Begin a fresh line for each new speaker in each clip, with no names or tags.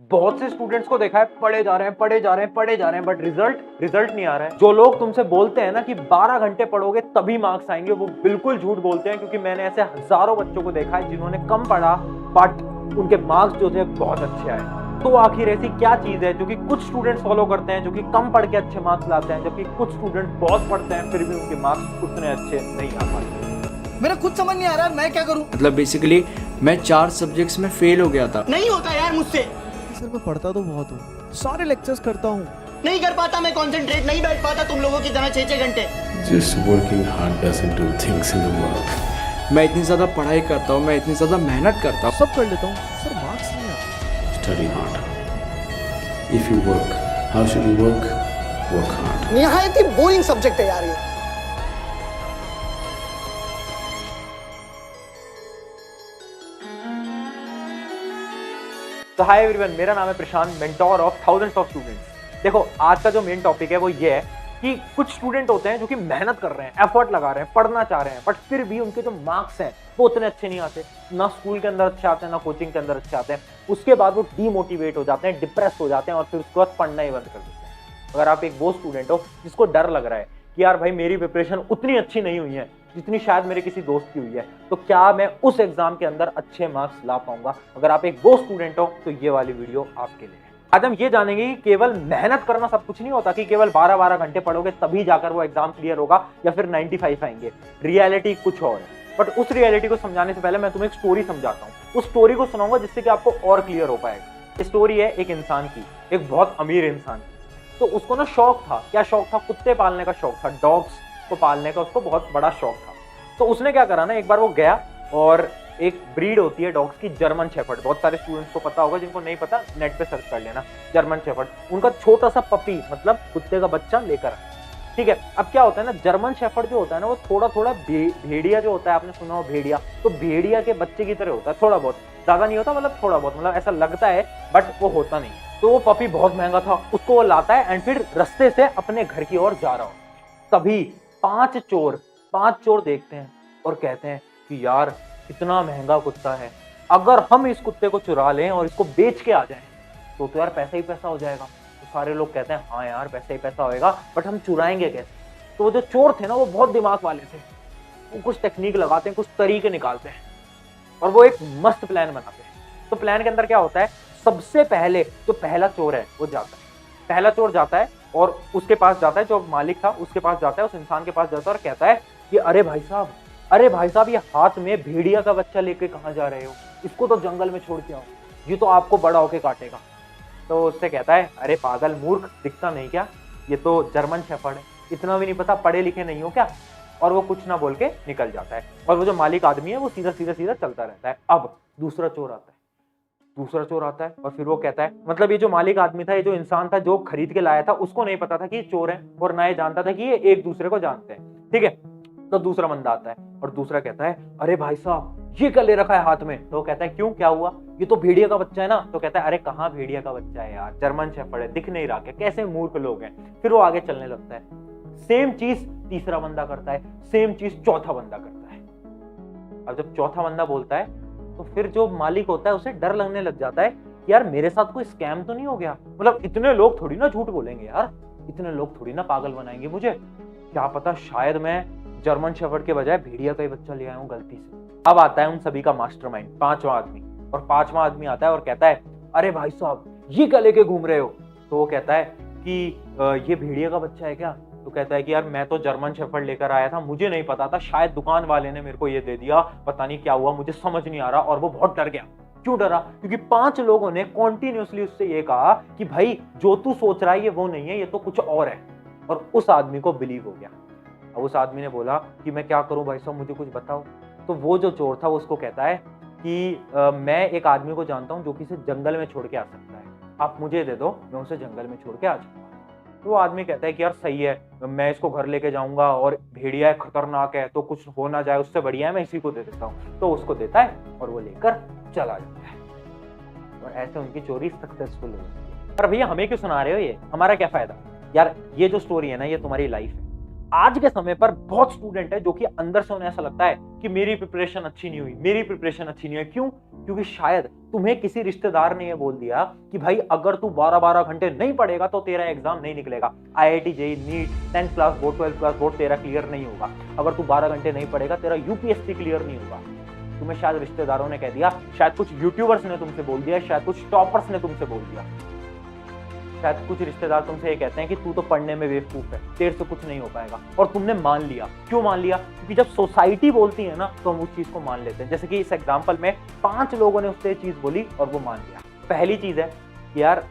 बहुत से स्टूडेंट्स को देखा है पढ़े जा रहे हैं पढ़े जा रहे हैं पढ़े जा रहे हैं बट रिजल्ट नहीं आ रहा है। जो लोग तुमसे बोलते हैं ना कि 12 घंटे पढ़ोगे तभी मार्क्स आएंगे, वो बिल्कुल झूठ बोलते हैं, क्योंकि मैंने ऐसे हजारों बच्चों को देखा है जिन्होंने कम पढ़ा बट उनके मार्क्स जो थे बहुत अच्छे आए। तो आखिर ऐसी क्या चीज है जो कि कुछ स्टूडेंट्स फॉलो करते हैं, जो कि कम पढ़ के अच्छे मार्क्स लाते हैं, जबकि कुछ स्टूडेंट बहुत पढ़ते हैं फिर भी उनके मार्क्स उतने अच्छे नहीं आ पाते।
मेरा खुद समझ नहीं आ रहा मैं क्या करूं।
मतलब बेसिकली मैं 4 सब्जेक्ट्स में फेल हो गया था।
नहीं होता यार मुझसे।
सर मैं पढ़ता तो बहुत हूँ, सारे लेक्चर्स करता हूँ,
नहीं कर पाता, मैं कंसंट्रेट नहीं बैठ पाता तुम लोगों की तरह 6-6 घंटे।
Just working hard doesn't do things in the world.
मैं इतनी ज़्यादा पढ़ाई करता हूँ, मैं इतनी ज़्यादा मेहनत करता हूँ।
सब कर लेता हूँ सर, मार्क्स नहीं आते।
Study hard. If you work, how should you work? Work hard.
निहायत ही बोरिंग सब्जेक्ट है यार ये।
तो हाय एवरीवन, मेरा नाम है Prashant, mentor of thousands of students. देखो आज का जो मेन टॉपिक है वो ये है कि कुछ स्टूडेंट होते हैं जो कि मेहनत कर रहे हैं, एफर्ट लगा रहे हैं, पढ़ना चाह रहे हैं, बट फिर भी उनके जो मार्क्स हैं वो उतने अच्छे नहीं आते। ना स्कूल के अंदर अच्छे आते हैं, ना कोचिंग के अंदर अच्छे आते हैं। उसके बाद वो डीमोटिवेट हो जाते हैं, डिप्रेस हो जाते हैं और फिर उसके बाद पढ़ना ही बंद कर देते हैं। अगर आप एक वो स्टूडेंट हो जिसको डर लग रहा है कि यार भाई मेरी प्रिपरेशन उतनी अच्छी नहीं हुई है जितनी शायद मेरे किसी दोस्त की हुई है, तो क्या मैं उस एग्जाम के अंदर अच्छे मार्क्स ला पाऊंगा? अगर आप एक वो स्टूडेंट हो तो ये वाली वीडियो आपके लिए है। आज हम ये जानेंगे कि केवल मेहनत करना सब कुछ नहीं होता, कि केवल 12-12 घंटे पढ़ोगे तभी जाकर वो एग्जाम क्लियर होगा या फिर 95 आएंगे। रियलिटी कुछ और है। बट उस रियलिटी को समझाने से पहले मैं तुम्हें एक स्टोरी समझाता हूँ। उस स्टोरी को सुनाऊंगा जिससे कि आपको और क्लियर हो पाएगा। स्टोरी है एक इंसान की, एक बहुत अमीर इंसान की। तो उसको ना शौक था, क्या शौक था? कुत्ते पालने का शौक था, डॉग्स को पालने का उसको बहुत बड़ा शौक था। तो उसने क्या करा ना, एक बार वो गया और एक ब्रीड होती है डॉग्स की, जर्मन शेफर्ड। बहुत सारे स्टूडेंट्स को पता होगा, जिनको नहीं पता नेट पे सर्च कर लेना, जर्मन शेफर्ड। उनका छोटा सा पपी मतलब कुत्ते का बच्चा लेकर आया। ठीक है, अब क्या होता है ना, जर्मन शेफर्ड जो होता है ना वो थोड़ा थोड़ा भेड़िया जो होता है, आपने सुना हो भेड़िया, तो भेड़िया के बच्चे की तरह होता है, थोड़ा बहुत, ज्यादा नहीं होता, मतलब थोड़ा बहुत, मतलब ऐसा लगता है बट वो होता नहीं। तो वो पपी बहुत महंगा था, उसको वो लाता है एंड फिर रास्ते से अपने घर की ओर जा रहा हो। तभी 5 चोर देखते हैं और कहते हैं कि यार इतना महंगा कुत्ता है, अगर हम इस कुत्ते को चुरा लें और इसको बेच के आ जाएं तो यार पैसा ही पैसा हो जाएगा। तो सारे लोग कहते हैं हाँ यार पैसा ही पैसा होएगा, बट हम चुराएंगे कैसे? तो वो जो चोर थे ना वो बहुत दिमाग वाले थे, वो कुछ टेक्निक लगाते हैं, कुछ तरीके निकालते हैं और वो एक मस्त प्लान बनाते हैं। तो प्लान के अंदर क्या होता है, सबसे पहले जो पहला चोर है वो जाता है, पहला चोर जाता है और उसके पास जाता है, जो मालिक था उसके पास जाता है, उस इंसान के पास जाता है और कहता है कि अरे भाई साहब ये हाथ में भेड़िया का बच्चा लेके कहाँ जा रहे हो? इसको तो जंगल में छोड़ के आओ, ये तो आपको बड़ा होके काटेगा। तो उससे कहता है अरे पागल मूर्ख, दिखता नहीं क्या, ये तो जर्मन शेफर्ड है, इतना भी नहीं पता, पढ़े लिखे नहीं हो क्या? और वो कुछ ना बोल के निकल जाता है और वो जो मालिक आदमी है वो सीधा चलता रहता है। अब दूसरा चोर आता है और फिर वो कहता है, मतलब ये जो मालिक आदमी था, ये जो इंसान था जो खरीद के लाया था, उसको नहीं पता था कि ये चोर है और ना ये जानता था कि ये एक दूसरे को जानते हैं। ठीक है, तो दूसरा बंदा आता है और दूसरा कहता है अरे भाई साहब ये क्या ले रखा है हाथ में? तो कहता है क्यों, क्या हुआ? ये तो भेड़िया का बच्चा है ना। तो कहता है अरे कहाँ भेड़िया का बच्चा है यार, जर्मन शेफर्ड है, दिख नहीं रहा क्या? कैसे मूर्ख लोग हैं। फिर वो आगे चलने लगता है। सेम चीज तीसरा बंदा करता है, सेम चीज चौथा बंदा करता है। अब जब चौथा बंदा बोलता है तो फिर जो मालिक होता है उसे डर लगने लग जाता है कि यार मेरे साथ कोई स्कैम तो नहीं हो गया, मतलब इतने लोग थोड़ी ना झूठ बोलेंगे यार, इतने लोग थोड़ी ना पागल बनाएंगे मुझे, क्या पता शायद मैं जर्मन शेफर्ड के बजाय भेड़िया का ही बच्चा ले आया हूं गलती से। अब आता है उन सभी का मास्टरमाइंड, 5वां आदमी, और 5वां आदमी आता है और कहता है अरे भाई साहब ये क्या लेके घूम रहे हो? तो वो कहता है कि ये भेड़िया का बच्चा है क्या? तो कहता है कि यार मैं तो जर्मन शेफर्ड लेकर आया था, मुझे नहीं पता था, शायद दुकान वाले ने मेरे को ये दे दिया, पता नहीं क्या हुआ, मुझे समझ नहीं आ रहा। और वो बहुत डर गया। क्यों डरा? क्योंकि 5 लोगों ने कॉन्टिन्यूसली उससे ये कहा कि भाई जो तू सोच रहा है ये वो नहीं है, ये तो कुछ और है। और उस आदमी को बिलीव हो गया। अब उस आदमी ने बोला कि मैं क्या करूं भाई साहब, मुझे कुछ बताओ। तो वो जो चोर था उसको कहता है कि मैं एक आदमी को जानता हूं जो कि इसे जंगल में छोड़ के आ सकता है, आप मुझे दे दो, मैं उसे जंगल में छोड़ के आ जाऊंगा। तो वो आदमी कहता है कि यार सही है, मैं इसको घर लेके जाऊंगा और भेड़िया है, खतरनाक है, तो कुछ हो ना जाए, उससे बढ़िया है मैं इसी को दे देता हूँ। तो उसको देता है और वो लेकर चला जाता है और ऐसे उनकी चोरी सक्सेसफुल हो जाती है। पर भैया हमें क्यों सुना रहे हो ये, हमारा क्या फायदा? यार ये जो स्टोरी है ना ये तुम्हारी लाइफ है। आज के समय पर बहुत स्टूडेंट है जो कि अंदर से उन्हें ऐसा लगता है कि मेरी प्रिपरेशन अच्छी नहीं हुई, मेरी प्रिपरेशन अच्छी नहीं हुई। क्यों? क्योंकि शायद तुम्हें किसी रिश्तेदार ने ये बोल दिया कि भाई अगर तू 12-12 घंटे नहीं पढ़ेगा तो तेरा एग्जाम नहीं निकलेगा। IIT JEE NEET 10th class board 12th class board तेरा क्लियर नहीं होगा। अगर तू 12 घंटे नहीं पढ़ेगा तेरा UPSC क्लियर नहीं होगा। तुम्हें शायद रिश्तेदारों ने कह दिया, शायद कुछ यूट्यूबर्स ने तुमसे बोल दिया, शायद कुछ टॉपर्स ने तुमसे बोल दिया, शायद कुछ रिश्तेदार तुमसे ये कहते हैं कि तू तो पढ़ने में बेवकूफ है, तेरे से कुछ नहीं हो पाएगा, और तुमने मान लिया। क्यों मान लिया? क्योंकि जब सोसाइटी बोलती है ना तो हम उस चीज को मान लेते हैं। जैसे कि इस एग्जांपल में 5 लोगों ने उससे चीज बोली और वो मान लिया। पहली चीज है यार,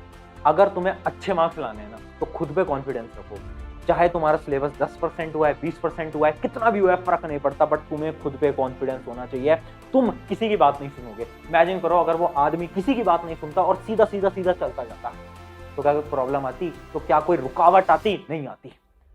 अगर तुम्हें अच्छे मार्क्स लाने हैं ना तो खुद पे कॉन्फिडेंस रखो। चाहे तुम्हारा सिलेबस 10% हुआ है, 20% हुआ है, कितना भी हुआ है, फर्क नहीं पड़ता, बट तुम्हें खुद पे कॉन्फिडेंस होना चाहिए। तुम किसी की बात नहीं सुनोगे। इमेजिन करो अगर वो आदमी किसी की बात नहीं सुनता और सीधा सीधा सीधा चलता जाता, तो क्या कोई प्रॉब्लम आती? तो क्या कोई रुकावट आती? नहीं आती।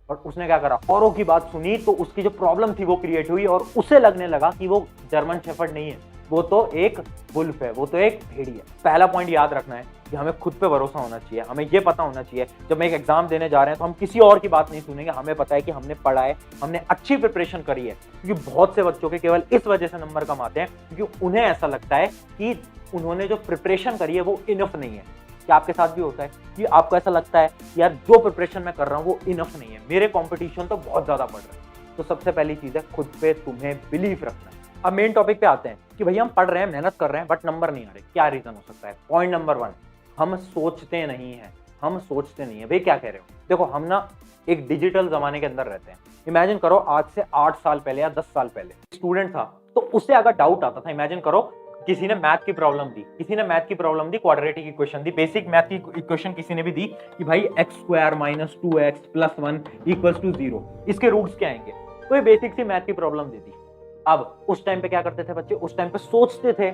और उसने क्या करा, औरों की बात सुनी तो उसकी जो प्रॉब्लम थी वो क्रिएट हुई और उसे लगने लगा कि वो जर्मन शेफर्ड नहीं है, वो तो एक वुल्फ है, वो तो एक भेड़ी है। पहला पॉइंट याद रखना है कि हमें खुद पे भरोसा होना चाहिए। हमें ये पता होना चाहिए जब हम एक एग्जाम देने जा रहे हैं तो हम किसी और की बात नहीं सुनेंगे। हमें पता है कि हमने पढ़ा है, हमने अच्छी प्रिपरेशन करी है। क्योंकि बहुत से बच्चों के केवल इस वजह से नंबर कम आते हैं क्योंकि उन्हें ऐसा लगता है कि उन्होंने जो प्रिपरेशन करी है वो इनफ नहीं है। क्या आपके साथ भी होता है कि आपको ऐसा लगता है कि यार जो प्रिपरेशन मैं कर रहा हूँ वो इनफ नहीं है, मेरे कंपटीशन तो बहुत ज्यादा बढ़ रहा है? तो सबसे पहली चीज है खुद पे तुम्हें बिलीव रखना है। अब मेन टॉपिक पे आते हैं कि भैया हम पढ़ रहे हैं, मेहनत कर रहे हैं, बट नंबर नहीं आ रहे। क्या रीजन हो सकता है? पॉइंट नंबर 1, हम सोचते नहीं है। हम सोचते नहीं है। भाई क्या कह रहे हो? देखो हम ना एक डिजिटल जमाने के अंदर रहते हैं। इमेजिन करो आज से 8 साल पहले या 10 साल पहले स्टूडेंट था तो उसे अगर डाउट आता था, इमेजिन करो किसी ने मैथ की प्रॉब्लम दी, क्वाड्रेटिक इक्वेशन दी, बेसिक मैथ की इक्वेशन किसी ने भी दी कि भाई x² - 2x + 1 = 0, इसके रूट्स क्या आएंगे? तो ये बेसिक सी मैथ की प्रॉब्लम दे दी। अब उस टाइम पे क्या करते थे बच्चे? उस टाइम पे सोचते थे,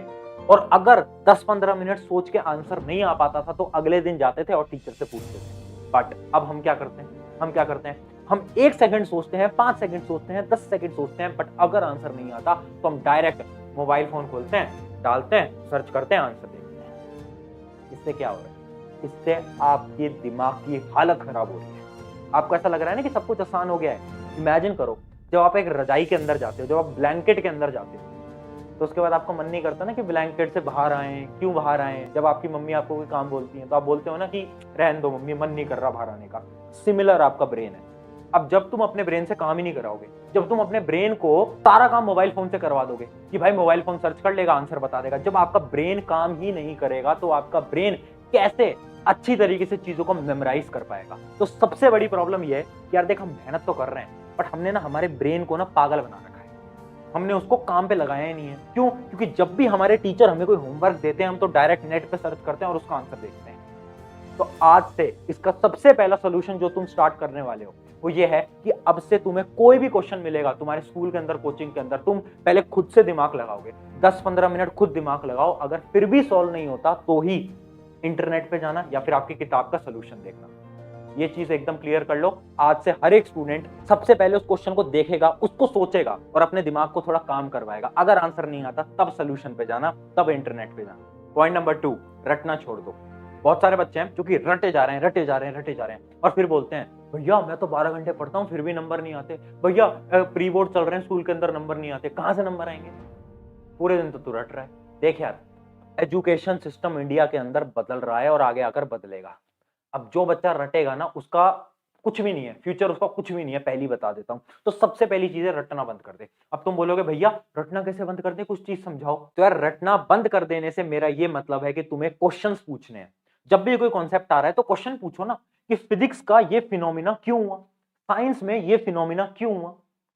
और अगर 10-15 मिनट सोच के आंसर नहीं आ पाता था तो अगले दिन जाते थे और टीचर से पूछते थे। बट अब हम क्या करते हैं? हम 1 सेकंड सोचते हैं, 5 सेकंड सोचते हैं, 10 सेकंड सोचते हैं, बट अगर आंसर नहीं आता तो हम डायरेक्ट मोबाइल फोन खोलते हैं, डालते हैं, सर्च करते हैं, आंसर देखते हैं। इससे क्या हो रहा है? इससे आपके दिमाग की हालत खराब हो रही है। आपको ऐसा लग रहा है ना कि सब कुछ आसान हो गया है। इमेजिन करो जब आप एक रजाई के अंदर जाते हो, जब आप ब्लैंकेट के अंदर जाते हो, तो उसके बाद आपका मन नहीं करता ना कि ब्लैंकेट से बाहर आए। क्यों बाहर आए? जब आपकी मम्मी आपको कोई काम बोलती है तो आप बोलते हो ना कि रहने दो मम्मी, मन नहीं कर रहा बाहर आने का। सिमिलर आपका ब्रेन है। अब जब तुम अपने ब्रेन से काम ही नहीं कराओगे, जब तुम अपने ब्रेन को सारा काम मोबाइल फोन से करवा दोगे कि भाई मोबाइल फोन सर्च कर लेगा, आंसर बता देगा, जब आपका ब्रेन काम ही नहीं करेगा तो आपका ब्रेन कैसे अच्छी तरीके से चीजों को मेमोराइज कर पाएगा? तो सबसे बड़ी प्रॉब्लम यह है कि यार देख हम मेहनत तो कर रहे हैं बट हमने ना हमारे ब्रेन को ना पागल बना रखा है। हमने उसको काम पे लगाया ही नहीं है। क्यों? क्योंकि जब भी हमारे टीचर हमें कोई होमवर्क देते हैं हम तो डायरेक्ट नेट पे सर्च करते हैं और उसका आंसर देखते हैं। तो आज से इसका सबसे पहला सोल्यूशन जो तुम स्टार्ट करने वाले हो वो ये है कि अब से तुम्हें कोई भी क्वेश्चन मिलेगा तुम्हारे स्कूल के अंदर, कोचिंग के अंदर, तुम पहले खुद से दिमाग लगाओगे। 10-15 मिनट खुद दिमाग लगाओ। अगर फिर भी सॉल्व नहीं होता तो ही इंटरनेट पे जाना या फिर आपकी किताब का सोल्यूशन देखना। ये चीज एकदम क्लियर कर लो। आज से हर एक स्टूडेंट सबसे पहले उस क्वेश्चन को देखेगा, उसको सोचेगा और अपने दिमाग को थोड़ा काम करवाएगा। अगर आंसर नहीं आता तब सोल्यूशन पे जाना, तब इंटरनेट पे जाना। पॉइंट नंबर 2, रटना छोड़ दो। बहुत सारे बच्चे हैं जो कि रटे जा रहे हैं और फिर बोलते हैं भैया मैं तो 12 घंटे पढ़ता हूँ फिर भी नंबर नहीं आते, भैया प्री बोर्ड चल रहे हैं स्कूल के अंदर नंबर नहीं आते, कहां से नंबर आएंगे? पूरे दिन तो तू रट रहा है। देख यार, एजुकेशन सिस्टम इंडिया के अंदर बदल रहा है और आगे आकर बदलेगा। अब जो बच्चा रटेगा ना उसका कुछ भी नहीं है, फ्यूचर उसका कुछ भी नहीं है, पहली बता देता हूं। तो सबसे पहली चीज है रटना बंद कर दे। अब तुम बोलोगे भैया रटना कैसे बंद कर दे, कुछ चीज समझाओ। तो यार रटना बंद कर देने से मेरा ये मतलब है कि तुम्हें क्वेश्चंस पूछने हैं। जब भी कोई कॉन्सेप्ट आ रहा है तो क्वेश्चन पूछो ना कि फिजिक्स का ये फिनोमिना क्यों हुआ, साइंस में ये फिनोमिना क्यों हुआ।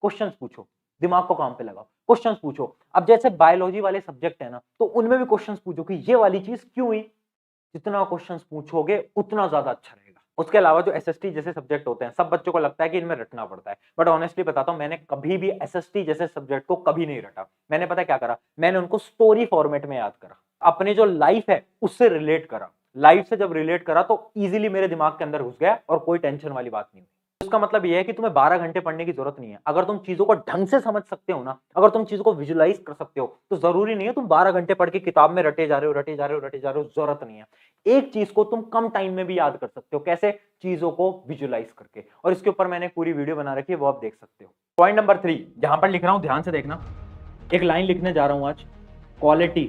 क्वेश्चंस पूछो, दिमाग को काम पे लगाओ, क्वेश्चंस पूछो। अब जैसे बायोलॉजी वाले सब्जेक्ट है ना तो उनमें भी क्वेश्चंस पूछो कि ये वाली चीज क्यों हुई। जितना क्वेश्चंस पूछोगे उतना ज्यादा अच्छा रहेगा। उसके अलावा जो एसएसटी जैसे सब्जेक्ट होते हैं, सब बच्चों को लगता है कि इनमें रटना पड़ता है, बट ऑनेस्टली बताता हूं मैंने कभी भी एसएसटी जैसे सब्जेक्ट को कभी नहीं रटा। मैंने पता क्या करा, मैंने उनको स्टोरी फॉर्मेट में याद करा, अपने जो लाइफ है उससे रिलेट करा। लाइफ से जब रिलेट करा तो इजीली मेरे दिमाग के अंदर घुस गया और कोई टेंशन वाली बात नहीं हुई। इसका मतलब यह है कि तुम्हें 12 घंटे पढ़ने की जरूरत नहीं है। अगर तुम चीजों को ढंग से समझ सकते हो ना, अगर तुम चीजों को विजुलाइज कर सकते हो तो जरूरी नहीं है तुम 12 घंटे पढ़ के किताब में रटे जा रहे हो, जरूरत नहीं है। एक चीज को तुम कम टाइम में भी याद कर सकते हो। कैसे? चीजों को विजुलाइज करके। और इसके ऊपर मैंने पूरी वीडियो बना रखी है, वो आप देख सकते हो। पॉइंट नंबर 3 जहां पर लिख रहा हूं ध्यान से देखना। एक लाइन लिखने जा रहा हूं आज, क्वालिटी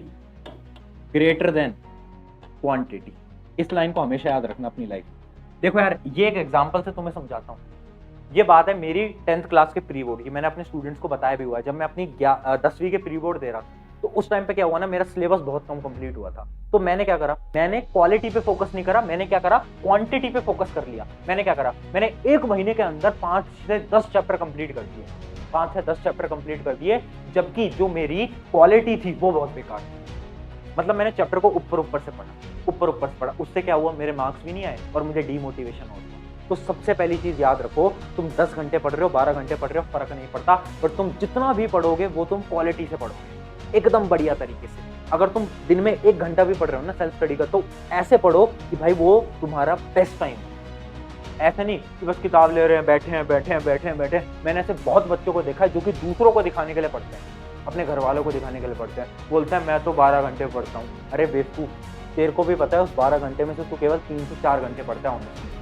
ग्रेटर देन क्वांटिटी। इस लाइन को हमेशा याद रखना अपनी लाइफ। देखो यार, ये एक एग्जांपल से तुम्हें समझाता हूँ। ये बात है मेरी 10th क्लास के प्री बोर्ड की, मैंने अपने स्टूडेंट्स को बताया भी हुआ है। जब मैं अपनी 10वीं के प्री बोर्ड दे रहा था तो उस टाइम पे क्या हुआ ना, मेरा सिलेबस बहुत कम कंप्लीट हुआ था। तो मैंने क्या करा, मैंने क्वालिटी पे फोकस नहीं करा, मैंने क्या करा, क्वांटिटी पे फोकस कर लिया। मैंने क्या करा, मैंने 1 महीने के अंदर 5 से 10 चैप्टर कंप्लीट कर दिए, 5 से 10 चैप्टर कंप्लीट कर दिए, जबकि जो मेरी क्वालिटी थी वो बहुत बेकार थी। मतलब मैंने चैप्टर को ऊपर ऊपर से पढ़ा, उससे क्या हुआ, मेरे मार्क्स भी नहीं आए और मुझे डीमोटिवेशन हो गया। तो सबसे पहली चीज याद रखो, तुम 10 घंटे पढ़ रहे हो, 12 घंटे पढ़ रहे हो, फर्क नहीं पड़ता, पर तुम जितना भी पढ़ोगे वो तुम क्वालिटी से पढ़ोगे, एकदम बढ़िया तरीके से। अगर तुम दिन में 1 घंटा भी पढ़ रहे हो ना सेल्फ स्टडी का, तो ऐसे पढ़ो कि भाई वो तुम्हारा बेस्ट टाइम है। ऐसे नहीं कि बस किताब ले रहे हैं, बैठे हैं। मैंने ऐसे बहुत बच्चों को देखा है जो कि दूसरों को दिखाने के लिए पढ़ते हैं, अपने घर वालों को दिखाने के लिए पढ़ते हैं। बोलते हैं मैं तो 12 घंटे पढ़ता हूँ। अरे बेवकूफ, तेरे को भी पता है उस 12 घंटे में से तू केवल 3 से 4 घंटे पढ़ता है।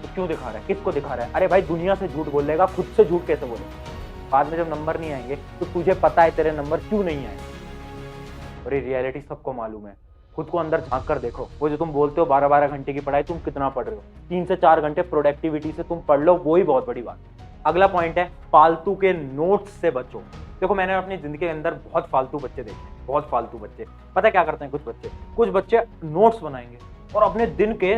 तो क्यों दिखा रहा है, किसको दिखा रहा है? अरे भाई, दुनिया से झूठ बोलेगा, खुद से झूठ कैसे बोलेगा? बाद में जब नंबर नहीं आएंगे तो तुझे पता है तेरे नंबर क्यों नहीं आएंगे। और ये रियलिटी सबको मालूम है। खुद को अंदर झांक कर देखो, वो जो तुम बोलते हो 12-12 घंटे की पढ़ाई, तुम कितना पढ़ रहे हो? 3 से 4 घंटे प्रोडक्टिविटी से तुम पढ़ लो, वो ही बहुत बड़ी बात है। अगला पॉइंट है, फालतू के नोट्स से बचो। देखो, मैंने अपनी जिंदगी के अंदर बहुत फालतू बच्चे देखे, बहुत फालतू बच्चे। पता है क्या करते हैं कुछ बच्चे नोट्स बनाएंगे और अपने दिन के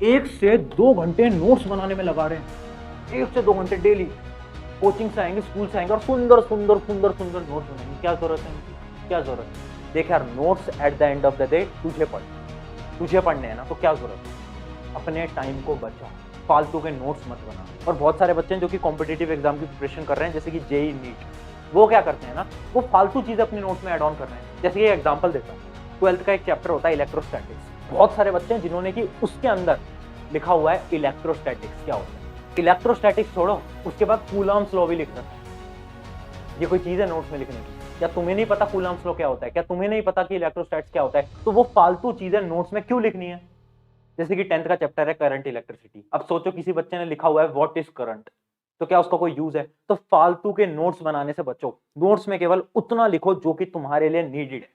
1 से 2 घंटे नोट्स बनाने में लगा रहे हैं। 1 से 2 घंटे डेली कोचिंग से आएंगे, स्कूल से आएंगे और सुंदर नोट्स बनाएंगे। क्या जरूरत है? क्या जरूरत है? देख यार, notes at the end of the day तुझे पढ़ने हैं ना, तो क्या जरूरत है? अपने टाइम को बचा, फालतू के नोट्स मत बना। और बहुत सारे बच्चे हैं जो कि कॉम्पिटिटिव एग्जाम की प्रिपरेशन कर रहे हैं, जैसे कि जेई नीट, वो क्या करते हैं ना, वो फालतू चीजें अपने नोट्स में ऐड ऑन कर रहे हैं। जैसे कि एग्जाम्पल देता हूँ, 12th का एक चैप्टर होता है इलेक्ट्रोस्टैटिक्स। बहुत सारे बच्चे हैं जिन्होंने कि उसके अंदर लिखा हुआ है इलेक्ट्रोस्टैटिक्स क्या होता है। इलेक्ट्रोस्टैटिक्स छोड़ो, उसके बाद कूलम्ब्स लॉ भी लिख रखा है। ये कोई चीज है नोट्स में लिखने की? क्या तुम्हें नहीं पता कूलम्ब्स लॉ क्या होता है? क्या तुम्हें नहीं पता कि इलेक्ट्रोस्टैट्स क्या होता है? तो वो फालतू चीजें नोट्स में क्यों लिखनी है? जैसे कि 10th का चैप्टर है करंट इलेक्ट्रिसिटी। अब सोचो किसी बच्चे ने लिखा हुआ है व्हाट इज करंट, तो क्या उसका कोई यूज है? तो फालतू के नोट्स बनाने से बचो। नोट्स में केवल उतना लिखो जो कि तुम्हारे लिए नीडेड है,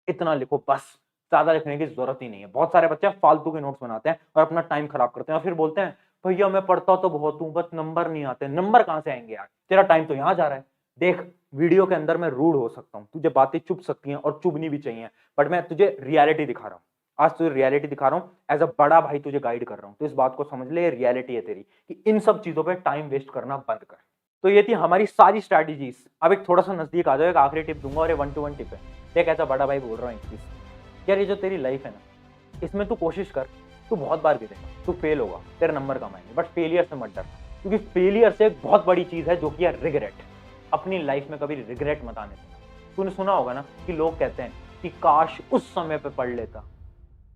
इतना लिखो बस, ज्यादा लिखने की जरूरत ही नहीं है। बहुत सारे बच्चे फालतू के नोट्स बनाते हैं और अपना टाइम खराब करते हैं और फिर बोलते हैं भैया मैं पढ़ता तो बहुत हूं, बस नंबर नहीं आते। नंबर कहां से आएंगे यार? तेरा टाइम तो यहां जा रहा है। देख, वीडियो के अंदर मैं रूड हो सकता हूँ, तुझे बातें चुभ सकती हैं और चुभनी भी चाहिए, बट मैं तुझे रियलिटी दिखा रहा हूँ। आज तुझे रियलिटी दिखा रहा हूँ, एज अ बड़ा भाई तुझे गाइड कर रहा हूँ। तो इस बात को समझ ले, रियलिटी है तेरी कि इन सब चीजों पे टाइम वेस्ट करना बंद कर। तो ये थी हमारी सारी स्ट्रैटेजीज। अब एक थोड़ा सा नजदीक आ जाओ, एक आखिरी टिप दूंगा और ये 1-to-1 टिप है। देख, ऐसा बड़ा भाई बोल रहा हूँ एक चीज, यार ये जो तेरी लाइफ है ना, इसमें तू कोशिश कर, तू बहुत बार गिरेगा, तू फेल होगा, तेरे नंबर कम आएंगे, बट फेलियर से मत डर, क्योंकि फेलियर से एक बहुत बड़ी चीज है जो कि है रिग्रेट। अपनी लाइफ में कभी रिग्रेट मत आने देना। तूने सुना होगा ना कि लोग कहते हैं कि काश उस समय पे पढ़ लेता।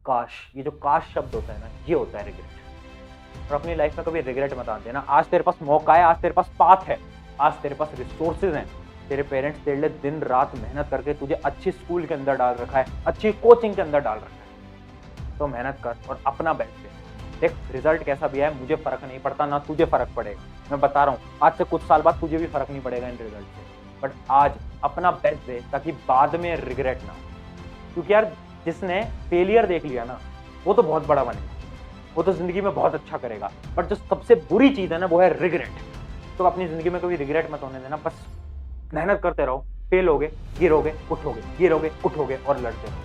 काश, ये जो काश शब्द होता है ना, ये होता है रिग्रेट। और अपनी लाइफ में कभी रिग्रेट मत आने देना। आज तेरे पास मौका है, आज तेरे पास पाथ है, आज तेरे पास रिसोर्सेज हैं। तेरे पेरेंट्स तेरे लिए दिन रात मेहनत करके तुझे अच्छी स्कूल के अंदर डाल रखा है, अच्छी कोचिंग के अंदर डाल रखा है। तो मेहनत कर और अपना बेस्ट दे। देख, रिजल्ट कैसा भी है मुझे फर्क नहीं पड़ता, ना तुझे फर्क पड़ेगा। मैं बता रहा हूँ, आज से कुछ साल बाद तुझे भी फर्क नहीं पड़ेगा इन रिजल्ट से, बट आज अपना बेस्ट दे ताकि बाद में रिग्रेट ना हो। क्योंकि यार जिसने फेलियर देख लिया ना, वो तो बहुत बड़ा बनेगा, वो तो जिंदगी में बहुत अच्छा करेगा। बट जो सबसे बुरी चीज है ना, वो है रिग्रेट। तो अपनी जिंदगी में कभी रिग्रेट मत होने देना, बस मेहनत करते रहो। फेल होगे, गिरोगे, उठोगे और लड़ते रहो।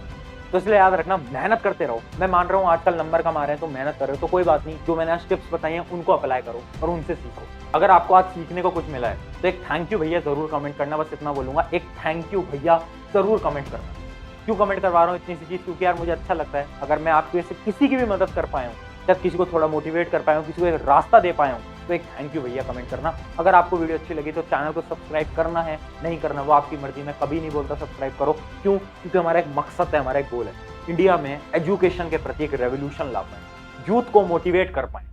तो इसलिए याद रखना, मेहनत करते रहो। मैं मान रहा हूँ आजकल नंबर कम आ रहे हैं तो मेहनत कर रहे हो, तो कोई बात नहीं, जो मैंने आज टिप्स बताई हैं उनको अप्लाई करो और उनसे सीखो। अगर आपको आज सीखने को कुछ मिला है तो एक थैंक यू भैया जरूर कमेंट करना। बस इतना बोलूंगा, एक थैंक यू भैया जरूर कमेंट करना। क्यों कमेंट करवा रहा हूँ इतनी सी चीज? क्योंकि यार मुझे अच्छा लगता है अगर मैं आपकी वैसे किसी की भी मदद कर पाया हूँ, जब किसी को थोड़ा मोटिवेट कर पाया हूँ, किसी को एक रास्ता दे पाया हूँ, तो एक थैंक यू भैया कमेंट करना। अगर आपको वीडियो अच्छी लगी तो चैनल को सब्सक्राइब करना है, नहीं करना वो आपकी मर्जी। मैं कभी नहीं बोलता सब्सक्राइब करो। क्यों? क्योंकि हमारा एक मकसद है, हमारा एक गोल है, इंडिया में एजुकेशन के प्रति एक रेवोल्यूशन ला पाए, यूथ को मोटिवेट कर पाए।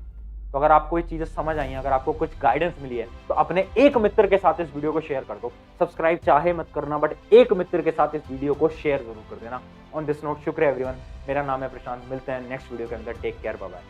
तो अगर आपको ये चीजें समझ आई हैं, अगर आपको कुछ गाइडेंस मिली है, तो अपने एक मित्र के साथ इस वीडियो को शेयर कर दो। सब्सक्राइब चाहे मत करना, बट एक मित्र के साथ इस वीडियो को शेयर जरूर कर देना। ऑन दिस नोट, शुक्रिया एवरीवन। मेरा नाम है प्रशांत, मिलते हैं नेक्स्ट वीडियो के अंदर। Take care, bye bye.